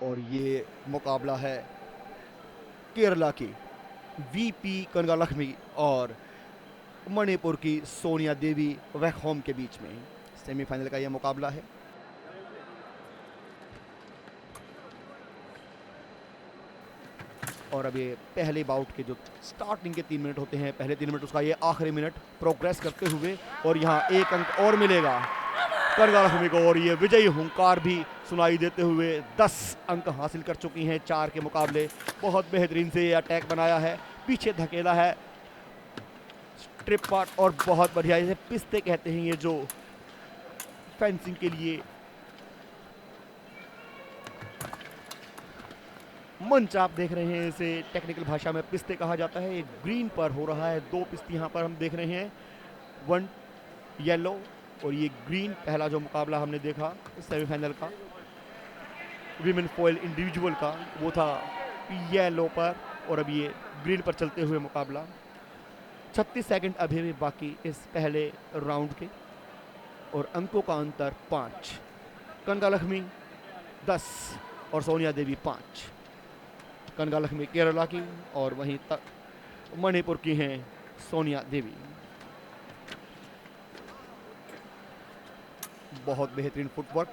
और ये मुकाबला है केरला की वीपी कनगालक्ष्मी और मणिपुर की सोनिया देवी वैखोम के बीच में। सेमीफाइनल का यह मुकाबला है। और अब ये पहले बाउट के जो स्टार्टिंग के 3 मिनट होते हैं, पहले 3 मिनट उसका ये आखिरी मिनट प्रोग्रेस करते हुए, और यहाँ एक अंक और मिलेगा कनगालक्ष्मी को, और ये विजयी हुंकार भी सुनाई देते हुए 10 अंक हासिल कर चुकी हैं 4 के मुकाबले। बहुत बेहतरीन से ये अटैक बनाया है, पीछे धकेला है स्ट्रिप पार्ट, और बहुत बढ़िया, इसे पिस्ते कहते हैं ये जो फेंसिंग के लिए मंच आप देख रहे हैं, इसे टेक्निकल भाषा में पिस्ते कहा जाता है। एक ग्रीन पर हो रहा है, 2 पिस्ते यहाँ पर हम देख रहे हैं, 1 येलो और ये ग्रीन। पहला जो मुकाबला हमने देखा सेमीफाइनल का विमेन फॉइल इंडिविजुअल का, वो था येलो पर, और अब ये ग्रीन पर चलते हुए मुकाबला। 36 सेकंड अभी भी बाकी इस पहले राउंड के, और अंकों का अंतर 5। कनगालक्ष्मी 10 और सोनिया देवी 5। कनगालक्ष्मी केरला की और वहीं तक मणिपुर की हैं सोनिया देवी। बहुत बेहतरीन फुटवर्क,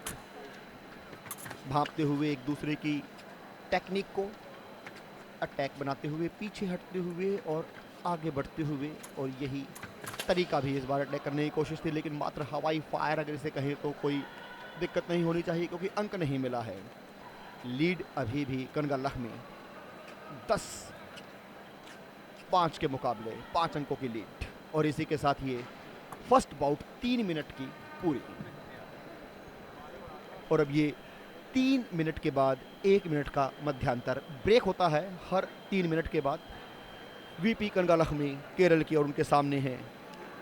भांपते हुए एक दूसरे की टेक्निक को अटैक बनाते हुए, पीछे हटते हुए और आगे बढ़ते हुए, और यही तरीका भी इस बार अटैक करने की कोशिश थी, लेकिन मात्र हवाई फायर अगर इसे कहें तो कोई दिक्कत नहीं होनी चाहिए, क्योंकि अंक नहीं मिला है। लीड अभी भी कनगालक्ष्मी 10-5 के मुकाबले 5 अंकों की लीड, और इसी के साथ ये फर्स्ट बाउट 3 मिनट की पूरी। और अब ये 3 मिनट के बाद 1 मिनट का मध्यांतर ब्रेक होता है हर 3 मिनट के बाद। वीपी कनगालक्ष्मी केरल की और उनके सामने है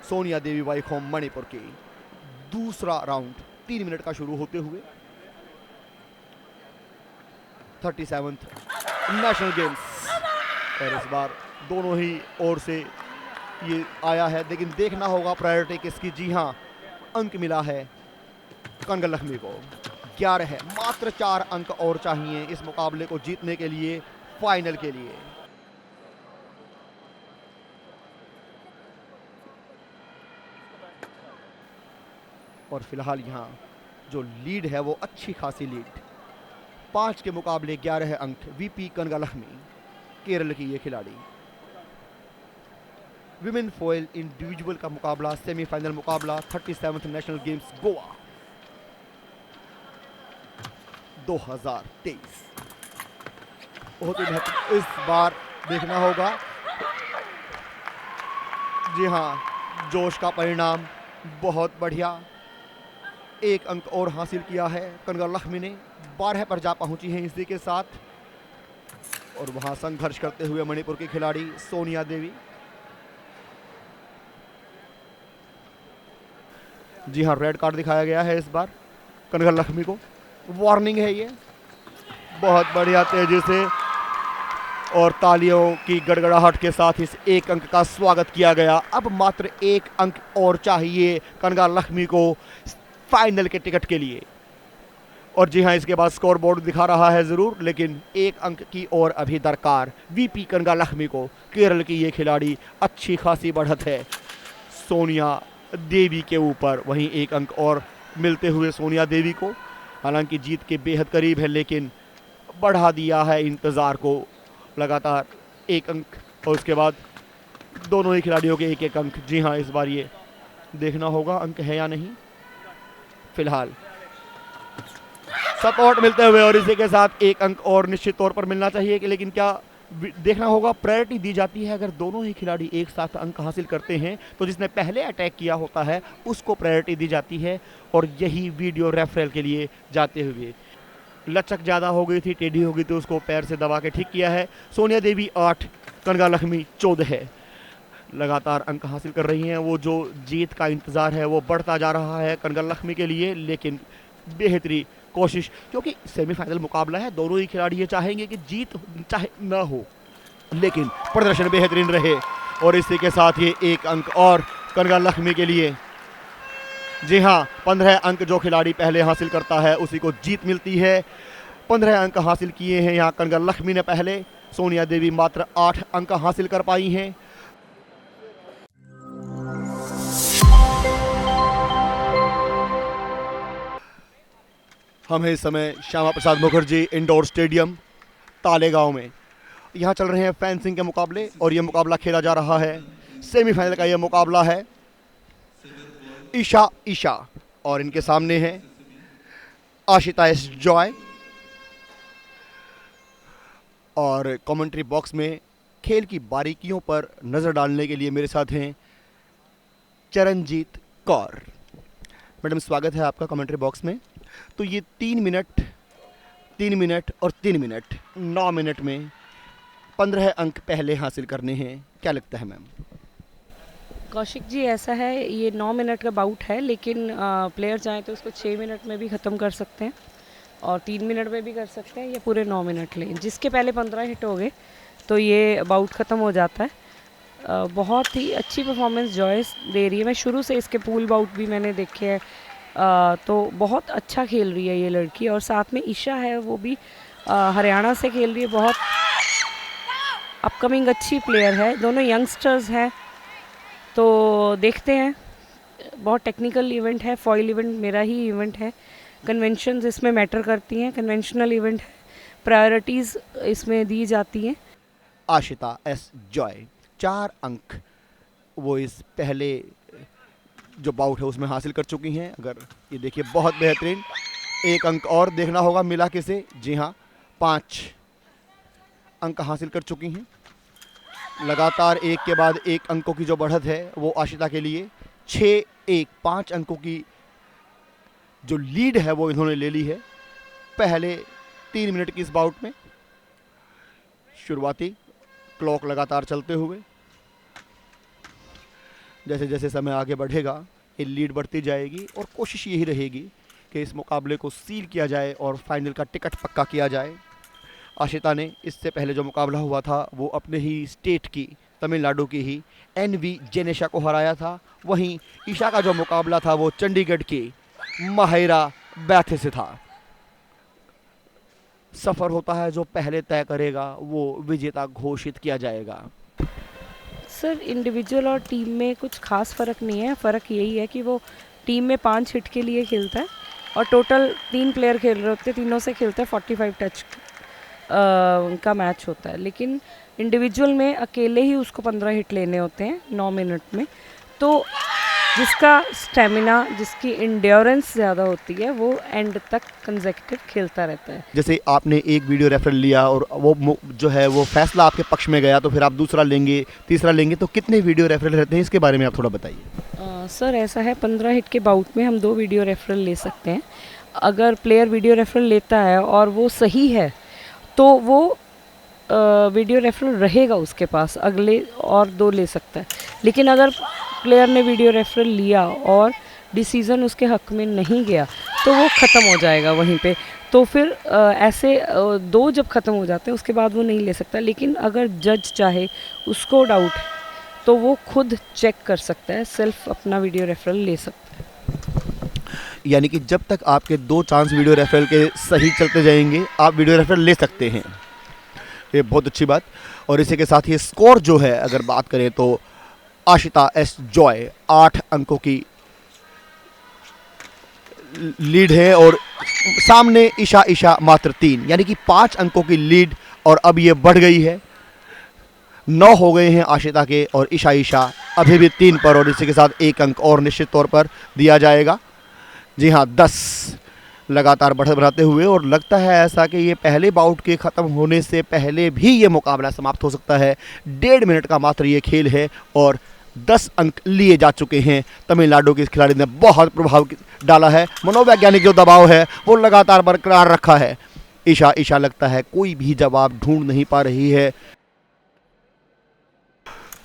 सोनिया देवी वैखोम मणिपुर की। दूसरा राउंड 3 मिनट का शुरू होते हुए 37th नेशनल गेम्स, और इस बार दोनों ही ओर से ये आया है, लेकिन देखना होगा प्रायोरिटी किसकी। जी हाँ, अंक मिला है कनगालक्ष्मी को, 11 है। मात्र 4 अंक और चाहिए इस मुकाबले को जीतने के लिए, फाइनल के लिए। और फिलहाल यहाँ जो लीड है वो अच्छी खासी लीड, 5 के मुकाबले 11 अंक। वीपी कनगालक्ष्मी केरल की ये खिलाड़ी। विमेन फॉइल इंडिविजुअल का मुकाबला, सेमीफाइनल मुकाबला 37th नेशनल गेम्स गोवा 2023। बहुत ही महत्व इस बार देखना होगा। जी हाँ, जोश का परिणाम बहुत बढ़िया, 1 अंक और हासिल किया है कनगालक्ष्मी ने, 12 पर जा पहुंची हैं इसी के साथ। और वहां संघर्ष करते हुए मणिपुर की खिलाड़ी सोनिया देवी। जी हाँ, रेड कार्ड दिखाया गया है इस बार कनगालक्ष्मी को, वार्निंग है ये। बहुत बढ़िया, तेजी से और तालियों की गड़गड़ाहट के साथ इस 1 अंक का स्वागत किया गया। अब मात्र 1 अंक और चाहिए कनगालक्ष्मी को फाइनल के टिकट के लिए। और जी हाँ, इसके बाद स्कोर बोर्ड दिखा रहा है ज़रूर, लेकिन 1 अंक की और अभी दरकार वीपी कनगालक्ष्मी को। केरल की ये खिलाड़ी अच्छी खासी बढ़त है सोनिया देवी के ऊपर, वहीं 1 अंक और मिलते हुए सोनिया देवी को। हालांकि जीत के बेहद करीब है, लेकिन बढ़ा दिया है इंतज़ार को लगातार 1 अंक, और उसके बाद दोनों ही खिलाड़ियों के 1-1 अंक। जी हाँ, इस बार ये देखना होगा अंक है या नहीं। फिलहाल सपोर्ट मिलते हुए, और इसी के साथ 1 अंक और निश्चित तौर पर मिलना चाहिए कि, लेकिन क्या देखना होगा, प्रायोरिटी दी जाती है अगर दोनों ही खिलाड़ी एक साथ अंक हासिल करते हैं तो जिसने पहले अटैक किया होता है उसको प्रायोरिटी दी जाती है। और यही वीडियो रेफरल के लिए जाते हुए लचक ज़्यादा हो गई थी, टेढ़ी हो गई थी, उसको पैर से दबा के ठीक किया है। सोनिया देवी 8, कनगालक्ष्मी 14 है, लगातार अंक हासिल कर रही हैं। वो जो जीत का इंतज़ार है वो बढ़ता जा रहा है कनगालक्ष्मी के लिए, लेकिन बेहतरी कोशिश, क्योंकि सेमीफाइनल मुकाबला है, दोनों ही खिलाड़ी ये चाहेंगे कि जीत चाहे ना हो, लेकिन प्रदर्शन बेहतरीन रहे। और इसी के साथ ये 1 अंक और कनगालक्ष्मी के लिए। जी हाँ, 15 अंक जो खिलाड़ी पहले हासिल करता है उसी को जीत मिलती है। 15 अंक हासिल किए हैं यहाँ कनगल लक्ष्मी ने पहले, सोनिया देवी मात्र 8 अंक हासिल कर पाई हैं। हम हैं इस समय श्यामा प्रसाद मुखर्जी इंडोर स्टेडियम तालेगांव में। यहाँ चल रहे हैं फेंसिंग के मुकाबले और ये मुकाबला खेला जा रहा है, सेमीफाइनल का ये मुकाबला है ईशा और इनके सामने है आशिता एस जॉय। और कमेंट्री बॉक्स में खेल की बारीकियों पर नज़र डालने के लिए मेरे साथ हैं चरणजीत कौर। मैडम स्वागत है आपका कमेंट्री बॉक्स में। तो ये 3 मिनट और 3 मिनट 9 मिनट में 15 अंक पहले हासिल करने हैं, क्या लगता है मैम? कौशिक जी, ऐसा है, ये 9 मिनट का बाउट है, लेकिन प्लेयर चाहे तो उसको 6 मिनट में भी ख़त्म कर सकते हैं और 3 मिनट में भी कर सकते हैं, या पूरे 9 मिनट लें। जिसके पहले 15 हिट हो गए तो ये बाउट ख़त्म हो जाता है। बहुत ही अच्छी परफॉर्मेंस जॉयस दे रही है। मैं शुरू से इसके पूल बाउट भी मैंने देखे हैं, तो बहुत अच्छा खेल रही है ये लड़की। और साथ में ईशा है, वो भी हरियाणा से खेल रही है, बहुत अपकमिंग अच्छी प्लेयर है। दोनों यंगस्टर्स हैं, तो देखते हैं। बहुत टेक्निकल इवेंट है, फॉइल इवेंट मेरा ही इवेंट है। कन्वेंशंस इसमें मैटर करती हैं, कन्वेंशनल इवेंट है, प्रायोरिटीज़ इसमें दी जाती हैं। आशिता एस जॉय 4 अंक वो इस पहले जो बाउट है उसमें हासिल कर चुकी हैं। अगर ये देखिए बहुत बेहतरीन, 1 अंक और देखना होगा मिला के से। जी हाँ, 5 अंक हासिल कर चुकी हैं। लगातार एक के बाद एक अंकों की जो बढ़त है वो आशिता के लिए 6-1 5 अंकों की जो लीड है वो इन्होंने ले ली है पहले 3 मिनट की इस बाउट में। शुरुआती क्लॉक लगातार चलते हुए जैसे जैसे समय आगे बढ़ेगा ये लीड बढ़ती जाएगी और कोशिश यही रहेगी कि इस मुकाबले को सील किया जाए और फाइनल का टिकट पक्का किया जाए। आशिता ने इससे पहले जो मुकाबला हुआ था वो अपने ही स्टेट की, तमिलनाडु की ही एनवी जेनेशा को हराया था। वहीं ईशा का जो मुकाबला था वो चंडीगढ़ की माहिरा बैथे से था। सफ़र होता है, जो पहले तय करेगा वो विजेता घोषित किया जाएगा। सर, इंडिविजुअल और टीम में कुछ खास फ़र्क नहीं है। फ़र्क यही है कि वो टीम में 5 हिट के लिए खेलता है और टोटल 3 प्लेयर खेल रहे होते हैं, तीनों से खेलते हैं, 45 टच का मैच होता है। लेकिन इंडिविजुअल में अकेले ही उसको 15 हिट लेने होते हैं 9 मिनट में। तो जिसका स्टेमिना, जिसकी इंड्योरेंस ज़्यादा होती है, वो एंड तक कंसेक्यूटिव खेलता रहता है। जैसे आपने एक वीडियो रेफरल लिया और वो जो है वो फैसला आपके पक्ष में गया, तो फिर आप दूसरा लेंगे, तीसरा लेंगे, तो कितने वीडियो रेफरल रहते हैं, इसके बारे में आप थोड़ा बताइए। सर, ऐसा है, 15 हिट के बाउट में हम 2 वीडियो रेफरल ले सकते हैं। अगर प्लेयर वीडियो रेफरल लेता है और वो सही है तो वो वीडियो रेफरल रहेगा उसके पास, अगले और 2 ले सकता है। लेकिन अगर प्लेयर ने वीडियो रेफरल लिया और डिसीज़न उसके हक में नहीं गया तो वो ख़त्म हो जाएगा वहीं पे। तो फिर ऐसे 2 जब ख़त्म हो जाते हैं उसके बाद वो नहीं ले सकता। लेकिन अगर जज चाहे, उसको डाउट है, तो वो खुद चेक कर सकता है, सेल्फ अपना वीडियो रेफरल ले सकता है। यानी कि जब तक आपके 2 चांस वीडियो रेफरल के सही चलते जाएंगे आप वीडियो रेफरल ले सकते हैं। ये बहुत अच्छी बात। और इसी के साथ ही स्कोर जो है अगर बात करें तो आशिता एस जॉय 8 अंकों की लीड है और सामने ईशा मात्र 3, यानी कि 5 अंकों की लीड। और अब ये बढ़ गई है, 9 हो गए हैं आशिता के और ईशा अभी भी 3 पर, और इसी के साथ 1 अंक और निश्चित तौर पर दिया जाएगा। जी हाँ, 10 लगातार बढ़ाते हुए, और लगता है ऐसा कि ये पहले बाउट के ख़त्म होने से पहले भी ये मुकाबला समाप्त हो सकता है। 1.5 मिनट का मात्र ये खेल है और 10 अंक लिए जा चुके हैं। तमिलनाडु के इस खिलाड़ी ने बहुत प्रभाव डाला है, मनोवैज्ञानिक जो दबाव है वो लगातार बरकरार रखा है। ईशा लगता है कोई भी जवाब ढूंढ नहीं पा रही है।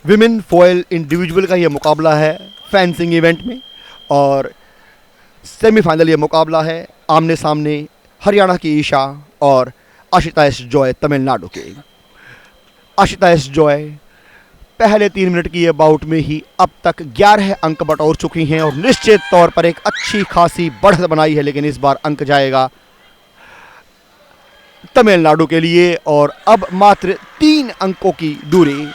विमेन फॉइल इंडिविजुअल का ये मुकाबला है फेंसिंग इवेंट में, और सेमीफाइनल ये मुकाबला है आमने सामने हरियाणा की ईशा और आशिता एस जॉय तमिलनाडु के। आशिता एस जॉय पहले 3 मिनट की ये बाउट में ही अब तक 11 अंक बटोर चुकी हैं और निश्चित तौर पर एक अच्छी खासी बढ़त बनाई है। लेकिन इस बार अंक जाएगा तमिलनाडु के लिए। और अब मात्र 3 अंकों की दूरी,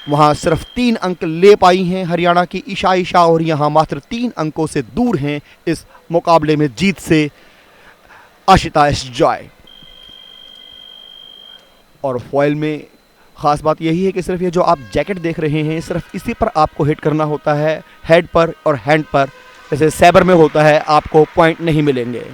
वहाँ सिर्फ 3 अंक ले पाई हैं हरियाणा की ईशा ईशा, और यहाँ मात्र 3 अंकों से दूर हैं इस मुकाबले में जीत से आशिता एस जॉय। और फॉइल में ख़ास बात यही है कि सिर्फ ये जो आप जैकेट देख रहे हैं, सिर्फ इसी पर आपको हिट करना होता है, हेड पर और हैंड पर। जैसे सैबर में होता है, आपको पॉइंट नहीं मिलेंगे।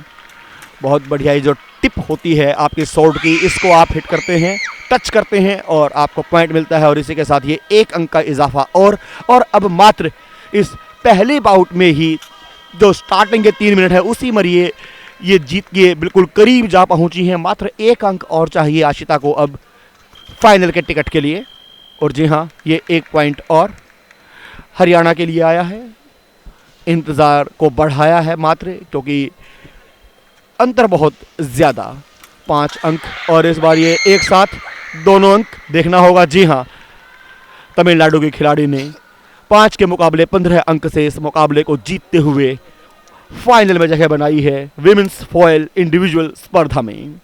बहुत बढ़िया, ये जो टिप होती है आपकी स्वॉर्ड की, इसको आप हिट करते हैं, टच करते हैं और आपको पॉइंट मिलता है। और इसी के साथ ये 1 अंक का इजाफा। और अब मात्र इस पहले बाउट में ही जो स्टार्टिंग के 3 मिनट है, उसी में ये जीत के बिल्कुल करीब जा पहुंची हैं। मात्र 1 अंक और चाहिए आशिता को अब फाइनल के टिकट के लिए। और जी हाँ, ये 1 पॉइंट और हरियाणा के लिए आया है। इंतज़ार को बढ़ाया है मात्र, क्योंकि अंतर बहुत ज़्यादा, 5 अंक। और इस बार ये एक साथ दोनों अंक देखना होगा। जी हाँ, तमिलनाडु के खिलाड़ी ने 5 के मुकाबले 15 अंक से इस मुकाबले को जीतते हुए फाइनल में जगह बनाई है विमेंस फॉयल इंडिविजुअल स्पर्धा में।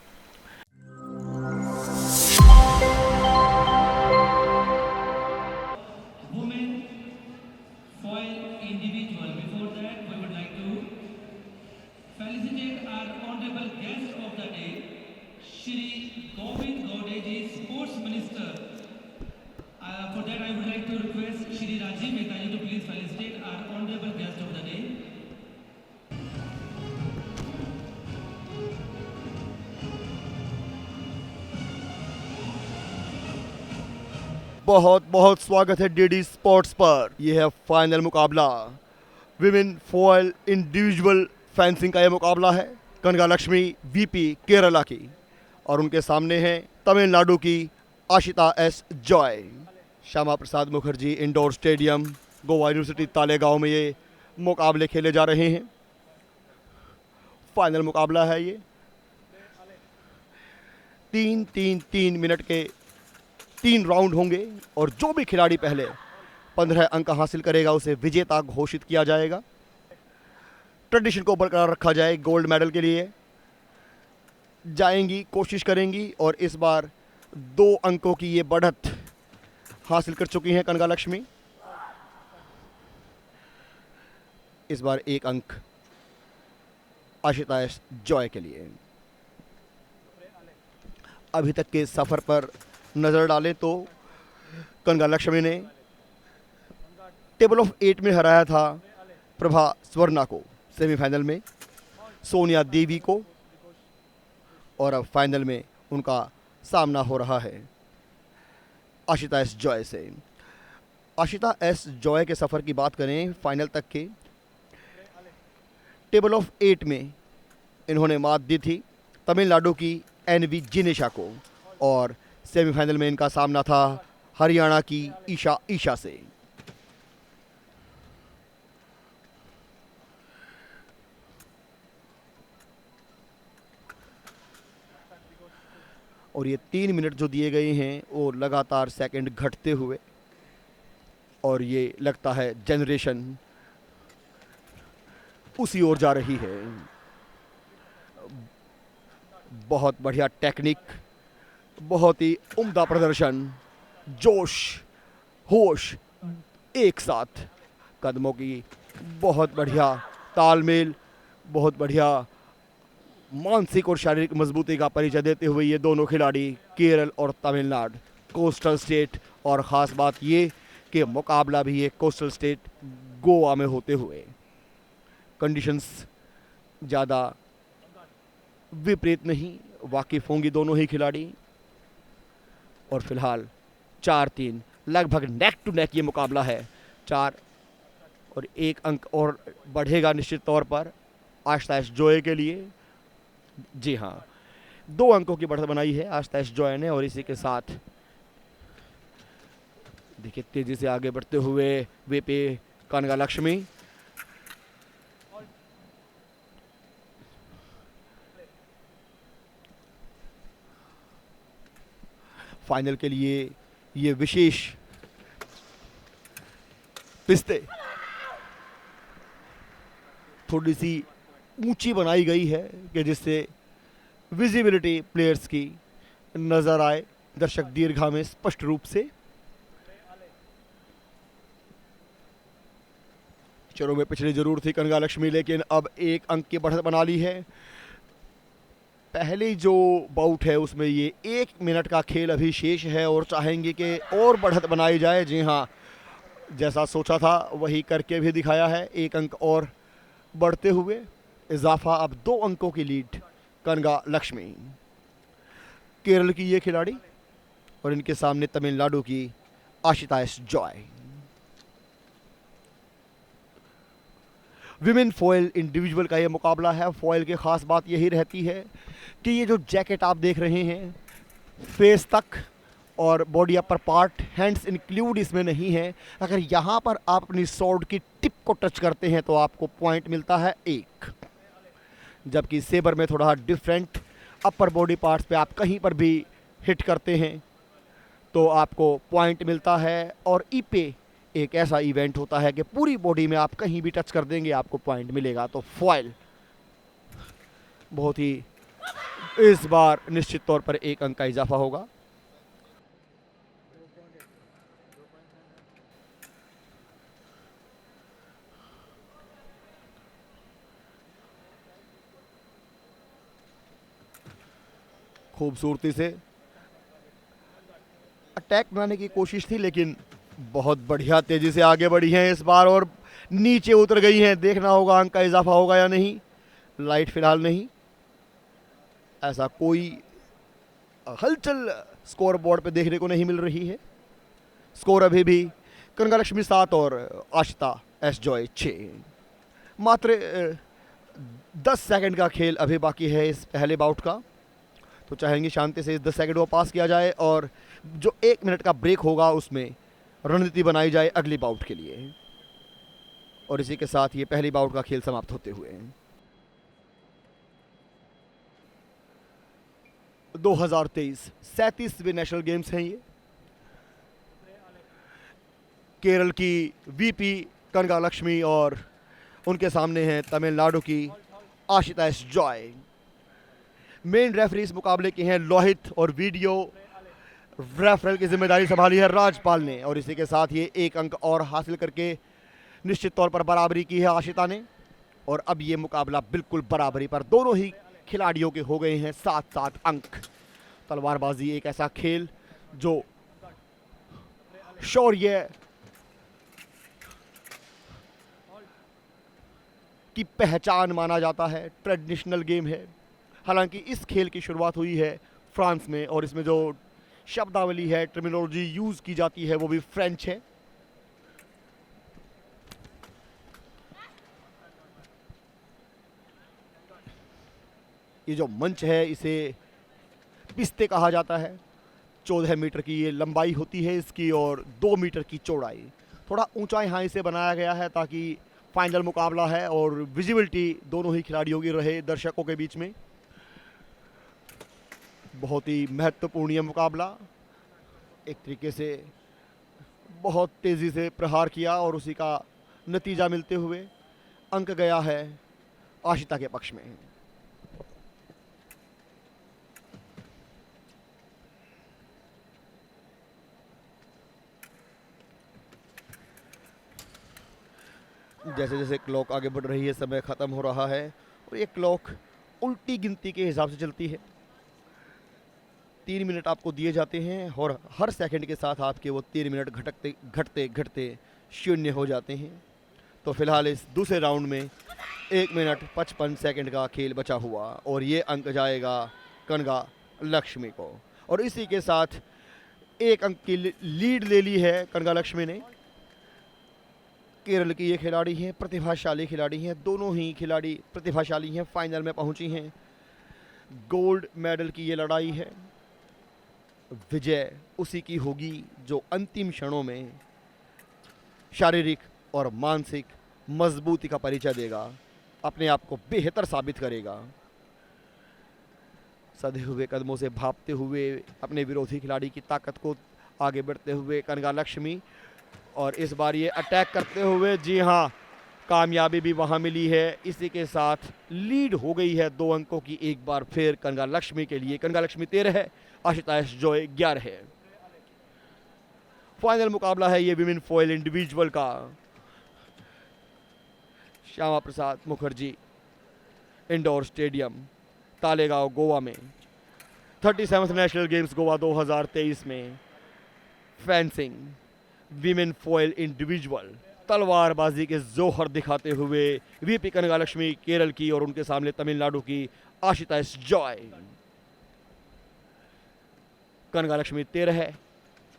बहुत बहुत स्वागत है डीडी स्पोर्ट्स पर। यह है फाइनल मुकाबला, विमेन फॉयल इंडिविजुअल फेंसिंग का यह मुकाबला है कनगा लक्ष्मी वीपी केरला की, और उनके सामने हैं तमिलनाडु की Ashita S Joy. Shyama Prasad Mukherjee indoor stadium, Goa university Taleigao में ये मुकाबले खेले जा रहे हैं। फाइनल मुकाबला है ये। 3 मिनट के 3 राउंड होंगे, और जो भी खिलाड़ी पहले 15 अंक हासिल करेगा उसे विजेता घोषित किया जाएगा। ट्रेडिशन को बरकरार रखा जाए, गोल्ड मेडल के लिए जाएंगी, कोशिश करेंगी। और इस बार 2 अंकों की ये बढ़त हासिल कर चुकी हैं कनगा लक्ष्मी। इस बार 1 अंक आशिता एस जॉय के लिए। अभी तक के सफर पर नजर डालें तो कनगा लक्ष्मी ने टेबल ऑफ 8 में हराया था प्रभा स्वर्णा को सेमीफाइनल में, सोनिया देवी को, और अब फाइनल में उनका सामना हो रहा है आशिता एस जॉय से। आशिता एस जॉय के सफ़र की बात करें फाइनल तक के, टेबल ऑफ 8 में इन्होंने मात दी थी तमिलनाडु की एनवी जिनेशा को, और सेमीफाइनल में इनका सामना था हरियाणा की ईशा ईशा से। और ये 3 मिनट जो दिए गए हैं वो लगातार सेकंड घटते हुए, और ये लगता है जनरेशन उसी ओर जा रही है। बहुत बढ़िया टेक्निक, बहुत ही उम्दा प्रदर्शन, जोश होश एक साथ, कदमों की बहुत बढ़िया तालमेल, बहुत बढ़िया मानसिक और शारीरिक मजबूती का परिचय देते हुए ये दोनों खिलाड़ी केरल और तमिलनाडु कोस्टल स्टेट, और ख़ास बात ये कि मुकाबला भी ये कोस्टल स्टेट गोवा में होते हुए, कंडीशंस ज़्यादा विपरीत नहीं, वाकिफ़ होंगी दोनों ही खिलाड़ी। और फिलहाल 4-3 लगभग नेक टू नेक ये मुकाबला है। 4 और 1 अंक और बढ़ेगा निश्चित तौर पर आशिता एस जॉय के लिए। जी हाँ, 2 अंकों की बढ़त बनाई है आशिता एस जॉय ने, और इसी के साथ देखिए तेजी से आगे बढ़ते हुए वीपी कनगा लक्ष्मी। फाइनल के लिए ये विशेष पिस्ते थोड़ी सी ऊंची बनाई गई है कि जिससे विजिबिलिटी प्लेयर्स की नजर आए दर्शक दीर्घा में स्पष्ट रूप से। चरों में पिछड़ी जरूर थी कनगा लक्ष्मी, लेकिन अब एक अंक की बढ़त बना ली है। पहले जो बाउट है उसमें ये 1 मिनट का खेल अभी शेष है और चाहेंगे कि और बढ़त बनाई जाए। जी हाँ, जैसा सोचा था वही करके भी दिखाया है। 1 अंक और बढ़ते हुए इजाफा, अब 2 अंकों की लीड कनगा लक्ष्मी। केरल की ये खिलाड़ी और इनके सामने तमिलनाडु की Ashita S Joy. Women foil individual का ये मुकाबला है। फॉयल की खास बात यही रहती है कि ये जो जैकेट आप देख रहे हैं, फेस तक और body upper part, hands include इसमें नहीं है। अगर यहाँ पर आप अपनी स्वॉर्ड की टिप को टच करते हैं तो आपको पॉइंट मिलता है 1, जबकि सेबर में थोड़ा डिफरेंट, अपर बॉडी पार्ट्स पे आप कहीं पर भी हिट करते हैं तो आपको पॉइंट मिलता है। और ईपे एक ऐसा इवेंट होता है कि पूरी बॉडी में आप कहीं भी टच कर देंगे आपको पॉइंट मिलेगा। तो फॉयल बहुत ही, इस बार निश्चित तौर पर 1 अंक का इजाफा होगा। खूबसूरती से अटैक बनाने की कोशिश थी, लेकिन बहुत बढ़िया तेजी से आगे बढ़ी हैं इस बार और नीचे उतर गई हैं। देखना होगा अंक का इजाफा होगा या नहीं। लाइट फिलहाल नहीं, ऐसा कोई हलचल स्कोर बोर्ड पे देखने को नहीं मिल रही है। स्कोर अभी भी कनगा लक्ष्मी 7 और आशिता एस जॉय 6। मात्र 10 सेकंड का खेल अभी बाकी है इस पहले बाउट का, तो चाहेंगे शांति से इस 10 सेकंड को पास किया जाए और जो 1 मिनट का ब्रेक होगा उसमें रणनीति बनाई जाए अगली बाउट के लिए। और इसी के साथ ये पहली बाउट का खेल समाप्त होते हुए 2023 37वें नेशनल गेम्स हैं ये। केरल की वीपी कनगा लक्ष्मी और उनके सामने हैं तमिलनाडु की Ashita S Joy. Main referee इस मुकाबले के हैं लोहित और वीडियो रेफरल की जिम्मेदारी संभाली है राजपाल ने। और इसी के साथ ये 1 अंक और हासिल करके निश्चित तौर पर बराबरी की है आशिता ने। और अब ये मुकाबला बिल्कुल बराबरी पर दोनों ही खिलाड़ियों के हो गए हैं 7-7 अंक। तलवारबाजी एक ऐसा खेल जो शौर्य की पहचान माना जाता है, ट्रेडिशनल गेम है। हालांकि इस खेल की शुरुआत हुई है फ्रांस में और इसमें जो शब्दावली है, टर्मिनोलॉजी यूज की जाती है वो भी फ्रेंच है। ये जो मंच है इसे पिस्ते कहा जाता है। 14 मीटर की ये लंबाई होती है इसकी और 2 मीटर की चौड़ाई। थोड़ा ऊंचा यहाँ इसे बनाया गया है ताकि फाइनल मुकाबला है और विजिबिलिटी दोनों ही खिलाड़ियों की रहे दर्शकों के बीच में। बहुत ही महत्वपूर्ण यह मुकाबला। एक तरीके से बहुत तेज़ी से प्रहार किया और उसी का नतीजा मिलते हुए अंक गया है आशिता के पक्ष में। जैसे जैसे क्लॉक आगे बढ़ रही है समय ख़त्म हो रहा है और ये क्लॉक उल्टी गिनती के हिसाब से चलती है। 3 मिनट आपको दिए जाते हैं और हर सेकंड के साथ आपके वो 3 मिनट घटते घटते घटते शून्य हो जाते हैं। तो फिलहाल इस दूसरे राउंड में 1 मिनट 55 सेकंड का खेल बचा हुआ और ये अंक जाएगा कनगा लक्ष्मी को। और इसी के साथ 1 अंक की लीड ले ली है कनगा लक्ष्मी ने। केरल की ये खिलाड़ी हैं, प्रतिभाशाली खिलाड़ी हैं। दोनों ही खिलाड़ी प्रतिभाशाली हैं, फाइनल में पहुंची हैं। गोल्ड मेडल की ये लड़ाई है। विजय उसी की होगी जो अंतिम क्षणों में शारीरिक और मानसिक मजबूती का परिचय देगा, अपने आप को बेहतर साबित करेगा। सधे हुए कदमों से भागते हुए अपने विरोधी खिलाड़ी की ताकत को आगे बढ़ते हुए कनगा लक्ष्मी और इस बार ये अटैक करते हुए, जी हाँ, कामयाबी भी वहां मिली है। इसी के साथ लीड हो गई है 2 अंकों की एक बार फिर कनगा लक्ष्मी के लिए। कनगा लक्ष्मी 13 है, आशुतोष जॉय 11 है। फाइनल मुकाबला है ये विमेन फॉइल इंडिविजुअल का, श्यामा प्रसाद मुखर्जी इंडोर स्टेडियम, तालेगांव, गोवा में 37th नेशनल गेम्स गोवा 2023 में फेंसिंग विमेन फॉइल इंडिविजुअल तलवारबाजी के जोहर दिखाते हुए वीपी कनगा लक्ष्मी केरल की और उनके सामने तमिलनाडु की आशुतोष जॉय। कनगा लक्ष्मी 13 है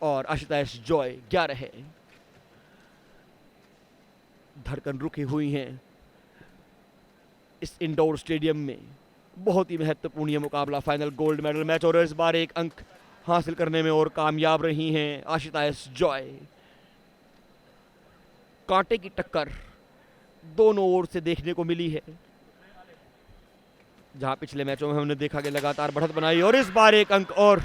और आशुतोष जॉय 11 है। धड़कन रुकी हुई हैं इस इंडोर स्टेडियम में। बहुत ही महत्वपूर्ण ये मुकाबला, फाइनल गोल्ड मेडल मैच, और इस बार एक अंक हासिल करने में और कामयाब रही हैं आशुतोष जॉय। कांटे की टक्कर दोनों ओर से देखने को मिली है, जहां पिछले मैचों में हमने देखा कि लगातार बढ़त बनाई, और इस बार एक अंक और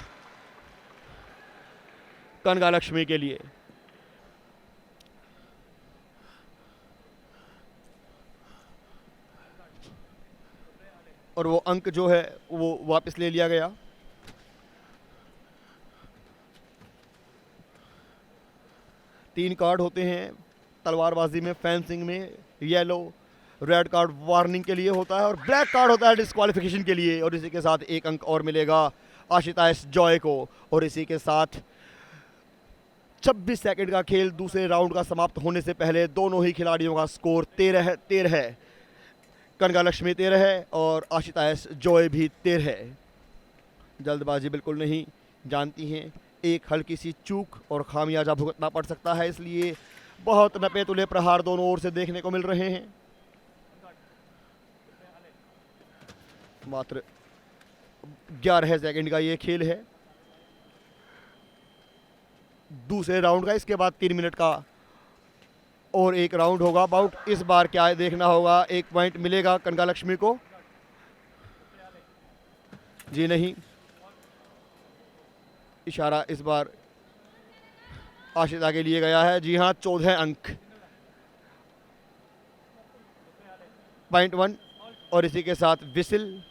कनगा लक्ष्मी के लिए। और वो अंक जो है वो वापस ले लिया गया। तीन कार्ड होते हैं तलवारबाजी में, फेंसिंग में। येलो रेड कार्ड वार्निंग के लिए होता है और ब्लैक कार्ड होता है डिस्क्वालिफिकेशन के लिए। और इसी के साथ एक अंक और मिलेगा आशुतोष जॉय को। और इसी के साथ 26 सेकंड का खेल दूसरे राउंड का समाप्त होने से पहले दोनों ही खिलाड़ियों का स्कोर 13 है। कनगा लक्ष्मी 13 है और आशुतोष जॉय भी 13 है। जल्दबाजी बिल्कुल नहीं, जानती हैं एक हल्की सी चूक और खामियाजा भुगतना पड़ सकता है, इसलिए बहुत नपे तुले प्रहार दोनों ओर से देखने को मिल रहे हैं। मात्र 11 सेकंड का ये खेल है दूसरे राउंड का। इसके बाद 3 मिनट का और एक राउंड होगा अबाउट। इस बार क्या है देखना होगा, एक पॉइंट मिलेगा कनगा लक्ष्मी को? जी नहीं, इशारा इस बार आशिता के लिए गया है। जी हाँ, 14 अंक, पॉइंट 1। और इसी के साथ विसिल।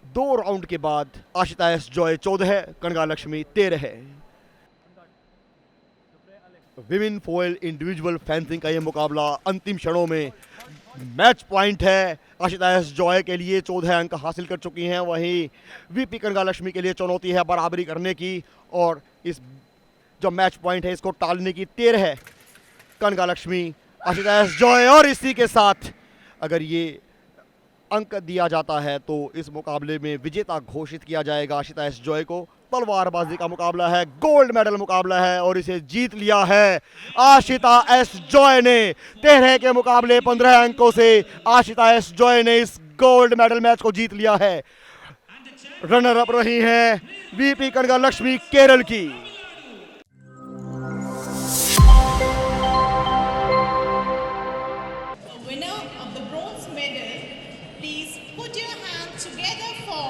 2 राउंड के बाद आशुतोष जॉय 14, कनगा लक्ष्मी 13 है। विमेन फॉइल इंडिविजुअल फेंसिंग का ये मुकाबला अंतिम क्षणों में मैच पॉइंट है। आशुतोष जॉय के लिए 14 अंक हासिल कर चुकी हैं, वहीं वीपी कनगा लक्ष्मी के लिए चुनौती है बराबरी करने की, और इस जो मैच पॉइंट है इसको टालने की 13 है कनगा लक्ष्मी, आशुतोष जॉय। और इसी के साथ अगर ये अंक दिया जाता है तो इस मुकाबले में विजेता घोषित किया जाएगा आशुतोष जॉय को। तलवारबाजी का मुकाबला है, गोल्ड मेडल मुकाबला है, और इसे जीत लिया है आशुतोष जॉय ने। 13 के मुकाबले 15 अंकों से आशुतोष जॉय ने इस गोल्ड मेडल मैच को जीत लिया है। रनर अप रही हैं वीपी कनगा लक्ष्मी केरल की। Winner of the bronze medal, please put your hands together for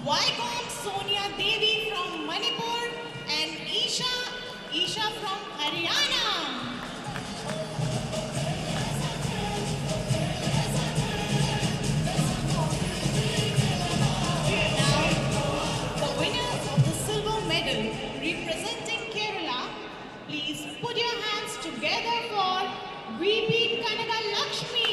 Vaigom Sonia Devi from Manipur and Isha from Haryana. Now, the winners of the silver medal representing Kerala, please put your hands together for VP Kanaga Lakshmi.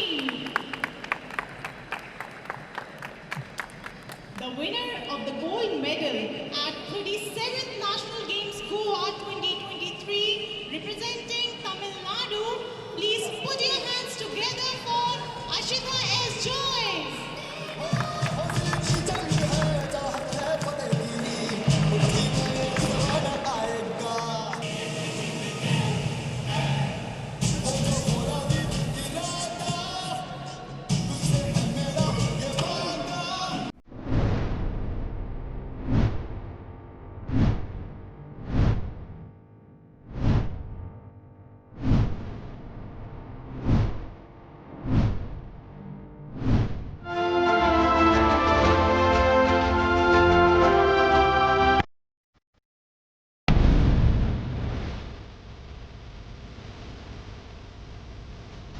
The winner of the gold medal at 37th National